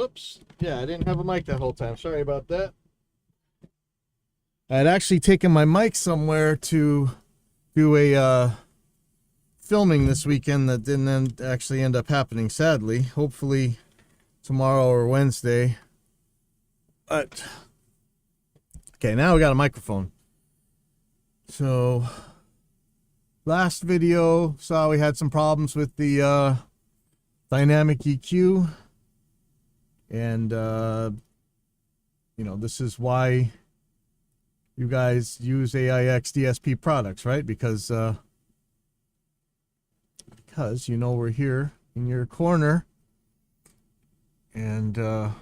Whoops. Yeah, I didn't have a mic that whole time. Sorry about that. I had actually taken my mic somewhere to do a filming this weekend that didn't actually end up happening, sadly. Hopefully tomorrow or Wednesday. But okay, now we got a microphone. So last video saw we had some problems with the dynamic EQ, and this is why you guys use aiXdsp products, right? Because we're here in your corner, and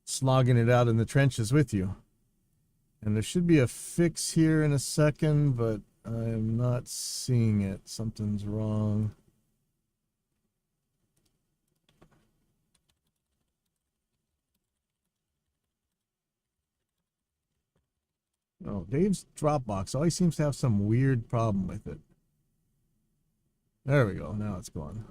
slogging it out in the trenches with you. And there should be a fix here in a second, but I am not seeing it. Something's wrong. Oh, Dave's Dropbox always seems to have some weird problem with it. There we go. Now it's gone.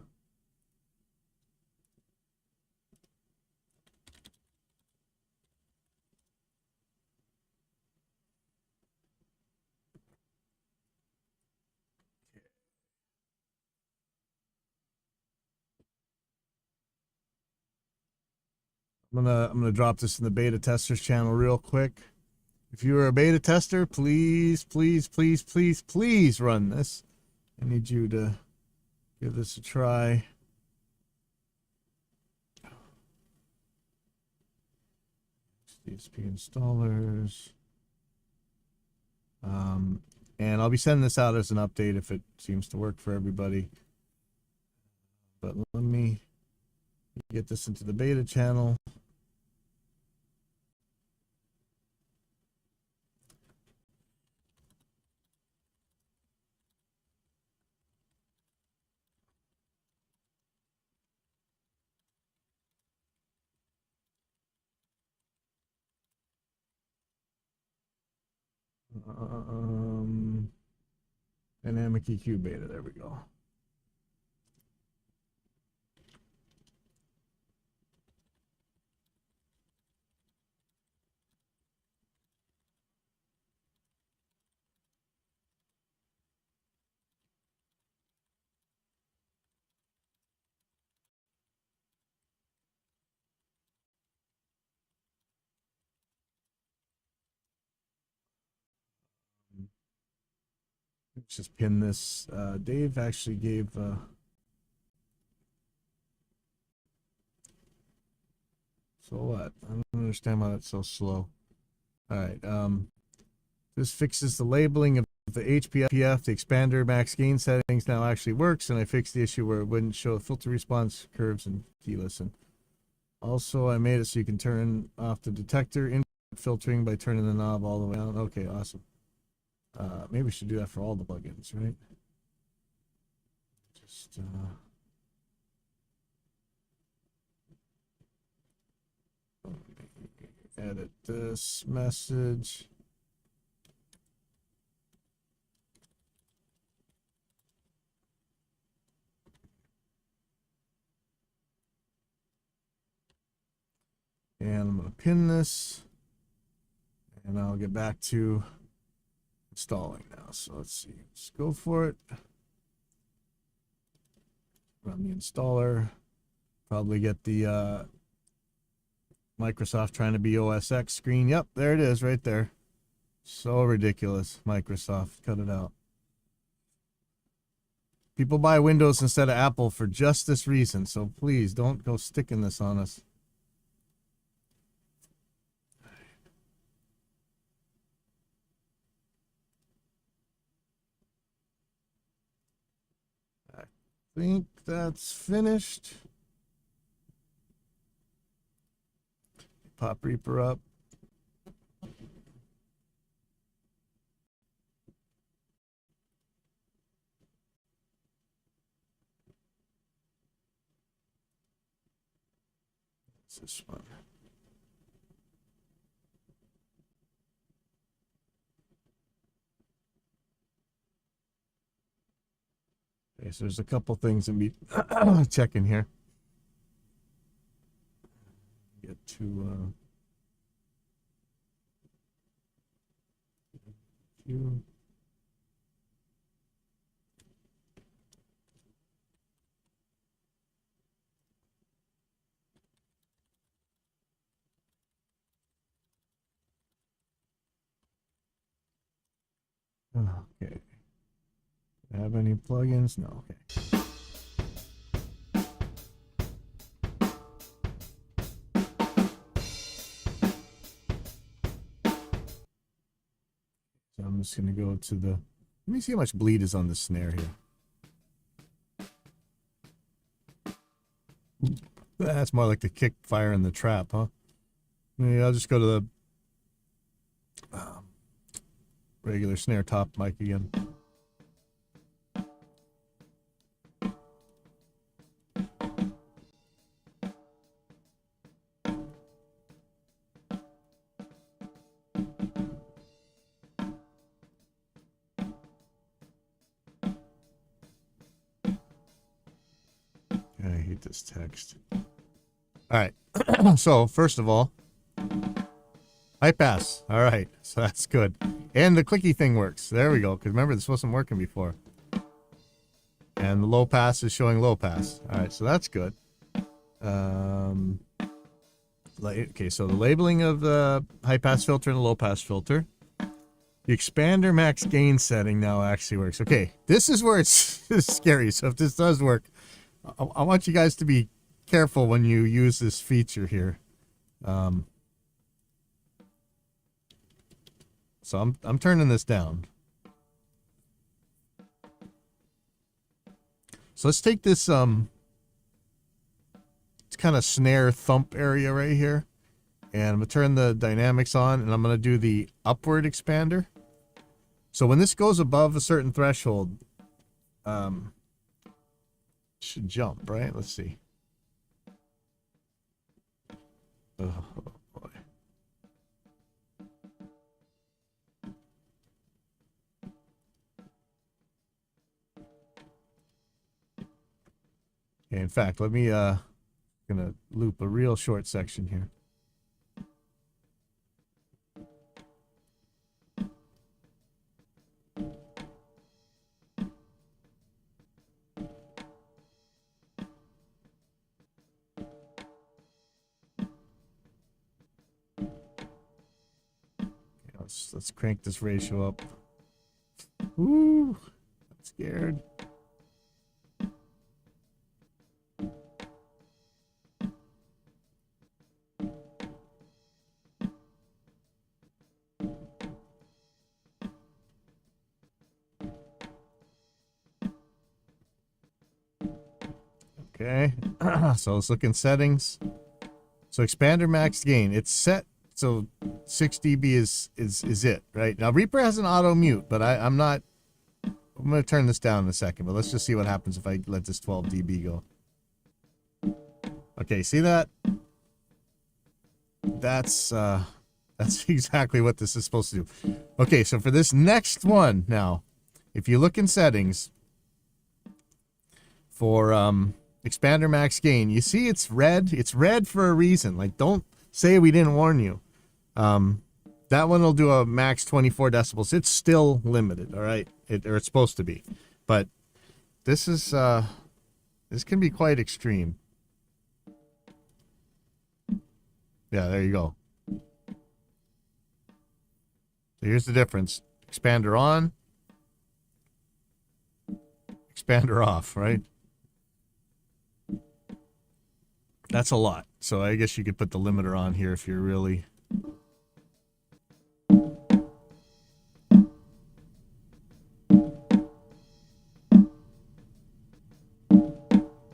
I'm gonna drop this in the beta testers channel real quick. If you are a beta tester, please, please, please, please, please run this. I need you to give this a try. DSP installers. And I'll be sending this out as an update if it seems to work for everybody. But let me get this into the beta channel. Dynamic EQ beta, there we go. Let's just pin this. Dave actually gave so what? I don't understand why that's so slow. All right. This fixes the labeling of the HPF. The expander max gain settings now actually works, and I fixed the issue where it wouldn't show filter response curves and key listen. Also, I made it so you can turn off the detector input filtering by turning the knob all the way down. Okay, awesome. Maybe we should do that for all the plugins, right? Just edit this message. And I'm going to pin this, and I'll get back to installing now. So let's see. Let's go for it. Run the installer. Probably get the Microsoft trying to be OS X screen. Yep, there it is right there. So ridiculous. Microsoft, cut it out. People buy Windows instead of Apple for just this reason. So please don't go sticking this on us. I think that's finished. Pop Reaper up. It's this one. Okay, so there's a couple things that we checking here. to okay. Have any plugins? No. Okay. So I'm just going to go to the... Let me see how much bleed is on the snare here. That's more like the kick fire in the trap, huh? Maybe I'll just go to the regular snare top mic again. I hate this text. All right. So, first of all, high pass. All right. So that's good. And the clicky thing works. There we go. Because remember, this wasn't working before. And the low pass is showing low pass. All right. So that's good. Okay. So the labeling of the high pass filter and the low pass filter. The expander max gain setting now actually works. Okay. This is where it's scary. So if this does work, I want you guys to be careful when you use this feature here. So I'm turning this down. So let's take this it's kind of snare thump area right here, and I'm gonna turn the dynamics on, and I'm gonna do the upward expander. So when this goes above a certain threshold, it should jump, right? Let's see. Oh boy. Okay, in fact, let me gonna loop a real short section here. Let's crank this ratio up. Woo! I'm scared. Okay, so let's look in settings. So expander max gain, it's set. So 6 dB is it, right? Now Reaper has an auto mute, but I'm not. I'm gonna turn this down in a second, but let's just see what happens if I let this 12 dB go. Okay, see that? That's exactly what this is supposed to do. Okay, so for this next one now, if you look in settings for expander max gain, you see it's red. It's red for a reason. Like, don't say we didn't warn you. That one will do a max 24 decibels. It's still limited, all right? Or it's supposed to be. But this is this can be quite extreme. Yeah, there you go. So here's the difference. Expander on, expander off, right? That's a lot. So I guess you could put the limiter on here if you're really...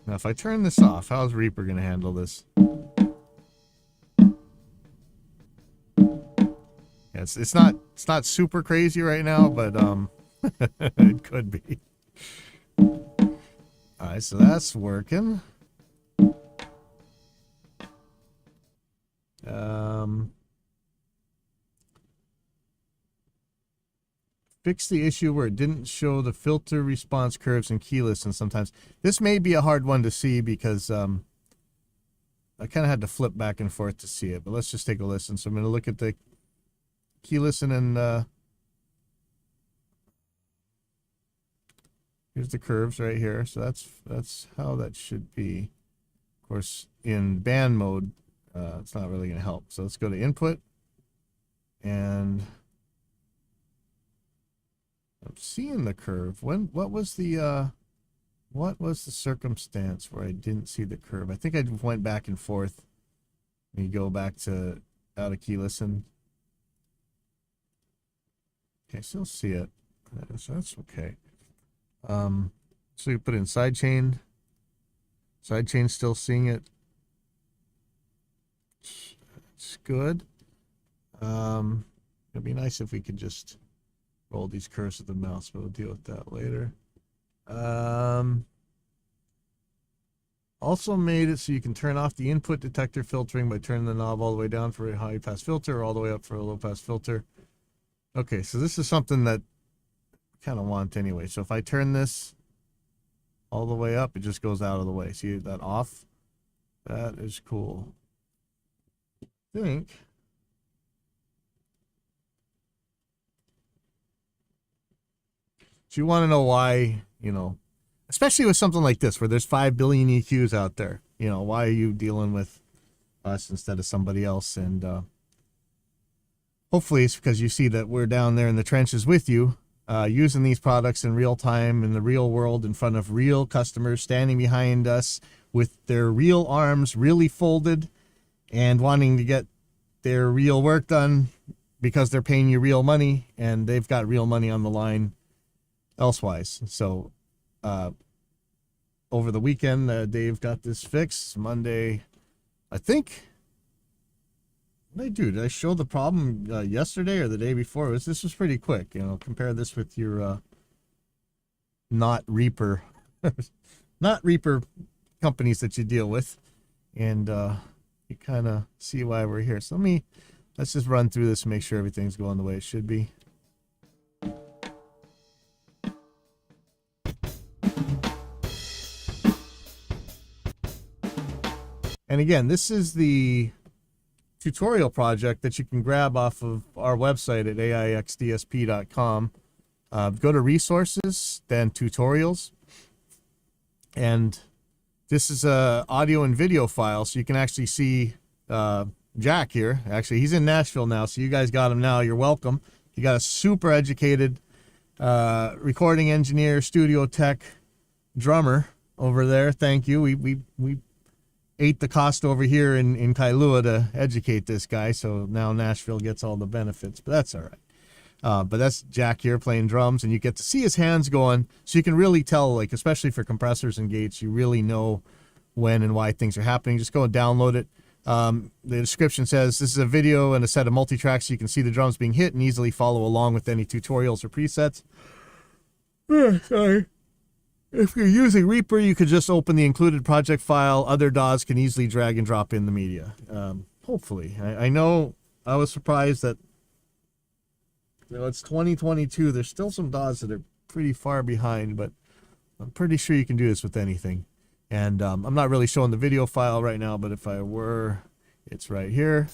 Now if I turn this off, how's Reaper going to handle this? Yeah, it's not super crazy right now, but it could be. Alright, so that's working. Fix the issue where it didn't show the filter response curves and keyless, and sometimes this may be a hard one to see because I kind of had to flip back and forth to see it, but let's just take a listen. So I'm going to look at the key listen, and here's the curves right here. So that's how that should be. Of course, in band mode, it's not really going to help. So let's go to input, and I'm seeing the curve. What was the circumstance where I didn't see the curve? I think I went back and forth. You go back to out of key listen. Okay, still see it. So that's okay. So you put in sidechain. Sidechain still seeing it. It's good. It'd be nice if we could just roll these curves with the mouse, but we'll deal with that later. Also made it so you can turn off the input detector filtering by turning the knob all the way down for a high pass filter or all the way up for a low pass filter. Okay, so this is something that I kind of want anyway. So if I turn this all the way up, it just goes out of the way. See that off? That is cool. I think. So you want to know why, especially with something like this where there's 5 billion EQs out there, why are you dealing with us instead of somebody else? And hopefully it's because you see that we're down there in the trenches with you, using these products in real time, in the real world, in front of real customers, standing behind us with their real arms really folded and wanting to get their real work done because they're paying you real money and they've got real money on the line elsewise. So over the weekend, Dave got this fixed. Monday, I think. Did I show the problem yesterday or the day before? This was pretty quick. Compare this with your not Reaper companies that you deal with, and you kind of see why we're here. So let's just run through this and make sure everything's going the way it should be. And again, this is the tutorial project that you can grab off of our website at aiXdsp.com. Go to resources, then tutorials. And this is a audio and video file, so you can actually see Jack here. Actually, he's in Nashville now, so you guys got him now. You're welcome. You got a super educated recording engineer, studio tech, drummer over there. Thank you. We ate the cost over here in Kailua to educate this guy, so now Nashville gets all the benefits, but that's all right. But that's Jack here playing drums, and you get to see his hands going, so you can really tell, like, especially for compressors and gates, you really know when and why things are happening. Just go and download it. The description says this is a video and a set of multi-tracks, so you can see the drums being hit and easily follow along with any tutorials or presets. Sorry. If you're using Reaper, you could just open the included project file. Other DAWs can easily drag and drop in the media. Hopefully. I know I was surprised that it's 2022. There's still some DAWs that are pretty far behind, but I'm pretty sure you can do this with anything. And I'm not really showing the video file right now, but if I were, it's right here.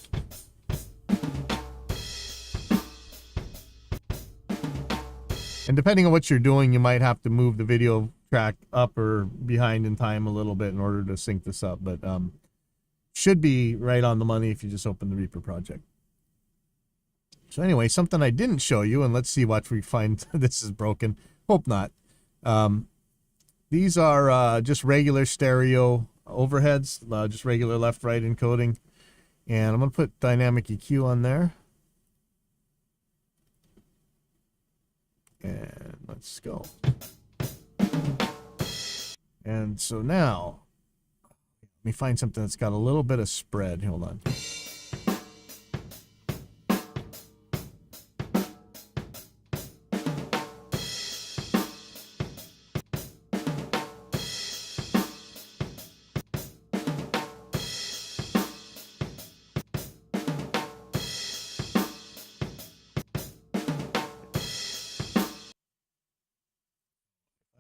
And depending on what you're doing, you might have to move the video track up or behind in time a little bit in order to sync this up, but should be right on the money if you just open the Reaper project. So anyway, something I didn't show you, and let's see what we find. This is broken. Hope not. These are just regular stereo overheads, just regular left-right encoding, and I'm going to put dynamic EQ on there. And let's go. And so now, let me find something that's got a little bit of spread. Hold on.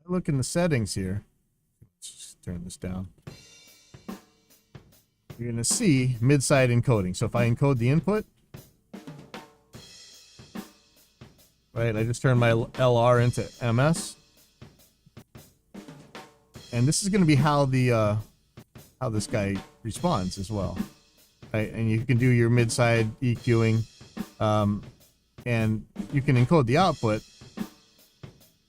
Look in the settings here. Let's just turn this down. you're going to see mid-side encoding. So if I encode the input, right, I just turned my LR into MS. And this is going to be how the how this guy responds as well. Right? And you can do your mid-side EQing, and you can encode the output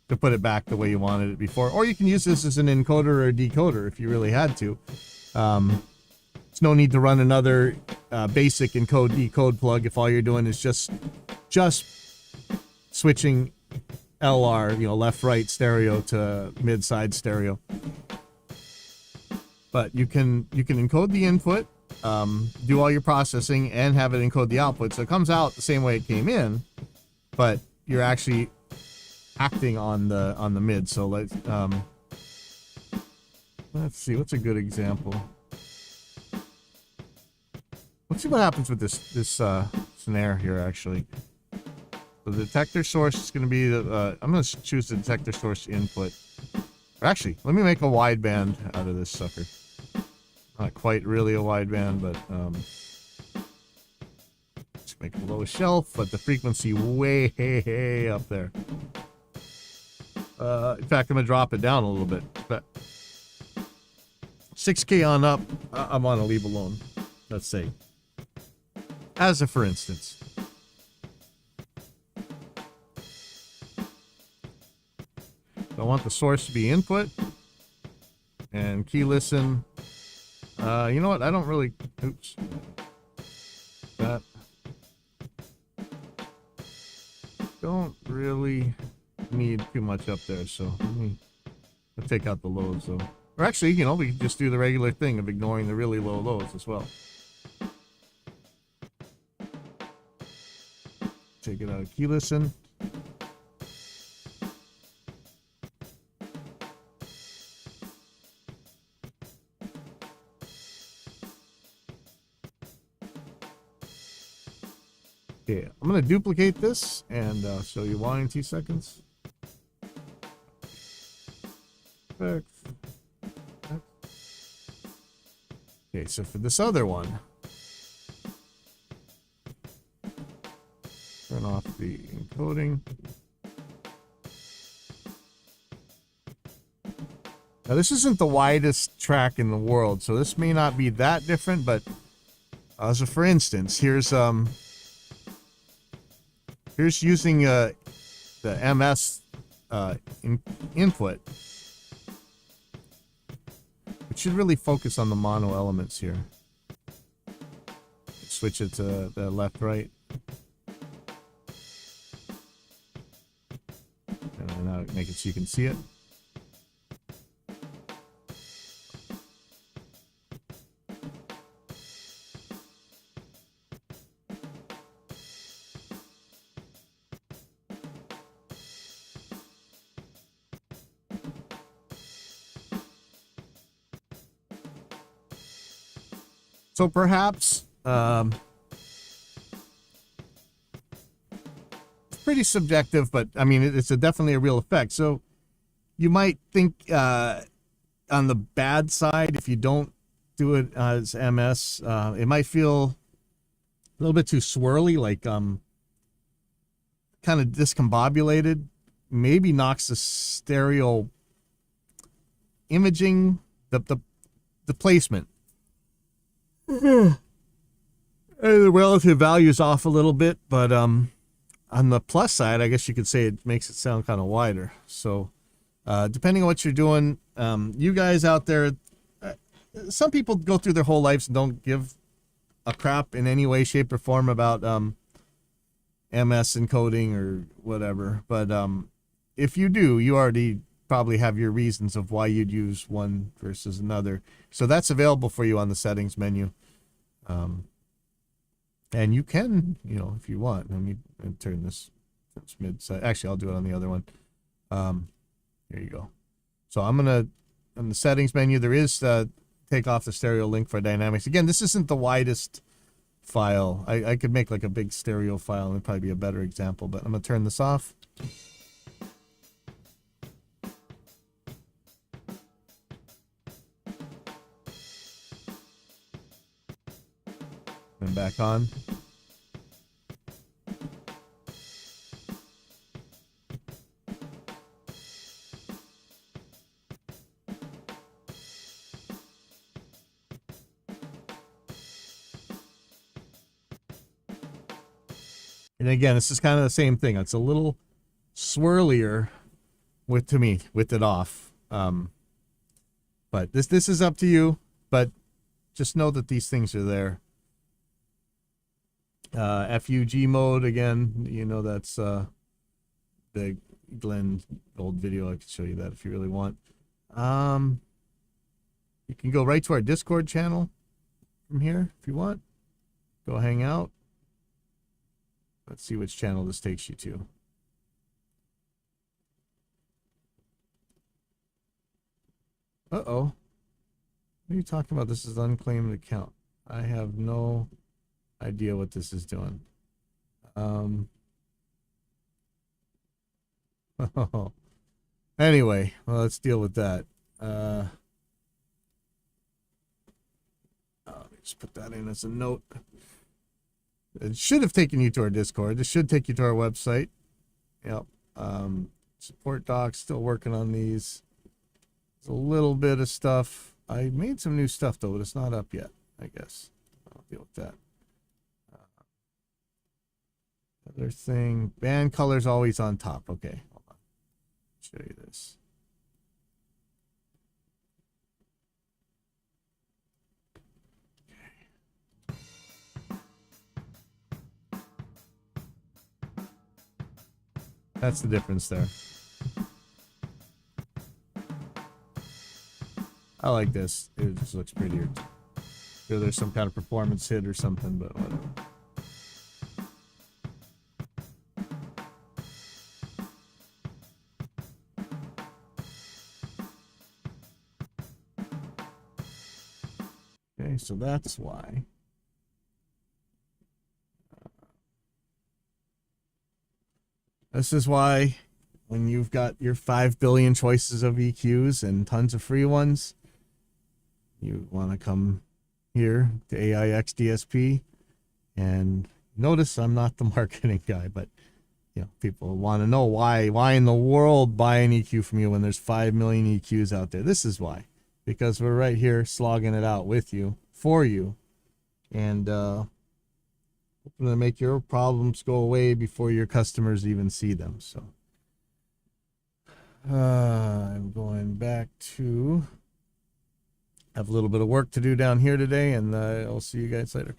to put it back the way you wanted it before. Or you can use this as an encoder or a decoder if you really had to. There's no need to run another basic encode decode plug if all you're doing is just switching LR, you know, left right stereo to mid side stereo. But you can encode the input, do all your processing, and have it encode the output, so it comes out the same way it came in, but you're actually acting on the mid. So let's see, what's a good example. Let's see what happens with this snare here. Actually, so the detector source is going to be the I'm going to choose the detector source input. Or actually, let me make a wideband out of this sucker. Not quite really a wideband, but let's make a low shelf, but the frequency way up there. In fact, I'm gonna drop it down a little bit. But 6K on up, I'm gonna leave alone. Let's say, as a for instance. I want the source to be input, and key listen. You know what? I don't really. Oops. That. Don't really need too much up there, so I'll take out the lows though. Or actually, you know, we can just do the regular thing of ignoring the really low lows as well. Take it out of key listen. Okay, I'm going to duplicate this and show you why in 2 seconds. Perfect. Okay, so for this other one, turn off the encoding. Now this isn't the widest track in the world, so this may not be that different, but as a for instance, here's using the MS input. It should really focus on the mono elements here. Switch it to the left right. And now make it so you can see it. So perhaps it's pretty subjective, but I mean it's definitely a real effect. So you might think on the bad side, if you don't do it as MS, it might feel a little bit too swirly, like kind of discombobulated. Maybe knocks the stereo imaging, the placement. The relative value is off a little bit, but on the plus side, I guess you could say it makes it sound kind of wider. So depending on what you're doing, you guys out there, some people go through their whole lives and don't give a crap in any way, shape, or form about MS encoding or whatever. But if you do, you already probably have your reasons of why you'd use one versus another. So that's available for you on the settings menu. And you can, you know, if you want, let me turn this mid side. Actually, I'll do it on the other one. Here you go. So I'm going to, on the settings menu, there is take off the stereo link for dynamics. Again, this isn't the widest file. I could make like a big stereo file and it'd probably be a better example, but I'm going to turn this off. and back on. And again, this is kind of the same thing. It's a little swirlier with it off. But this is up to you. But just know that these things are there. FUG mode again. You know that's the Glenn old video. I could show you that if you really want. You can go right to our Discord channel from here if you want. Go hang out. Let's see which channel this takes you to. Uh-oh. What are you talking about? This is an unclaimed account. I have no idea what this is doing. Anyway, well, let's deal with that. Let me just put that in as a note. It should have taken you to our Discord. This should take you to our website. Yep. Support docs, still working on these. There's a little bit of stuff. I made some new stuff, though, but it's not up yet, I guess. I'll deal with that. Other thing. Band color's always on top. Okay, hold on. Show you this. That's the difference there. I like this. It just looks prettier. Sure, there's some kind of performance hit or something, but whatever. Okay, so that's why. This is why when you've got your 5 billion choices of EQs and tons of free ones, you want to come here to aiXdsp. And notice I'm not the marketing guy, but you know, people want to know why in the world buy an EQ from you when there's 5 million EQs out there. This is why. Because we're right here slogging it out with you, for you, and hoping to make your problems go away before your customers even see them. So I'm going back to have a little bit of work to do down here today, and I'll see you guys later.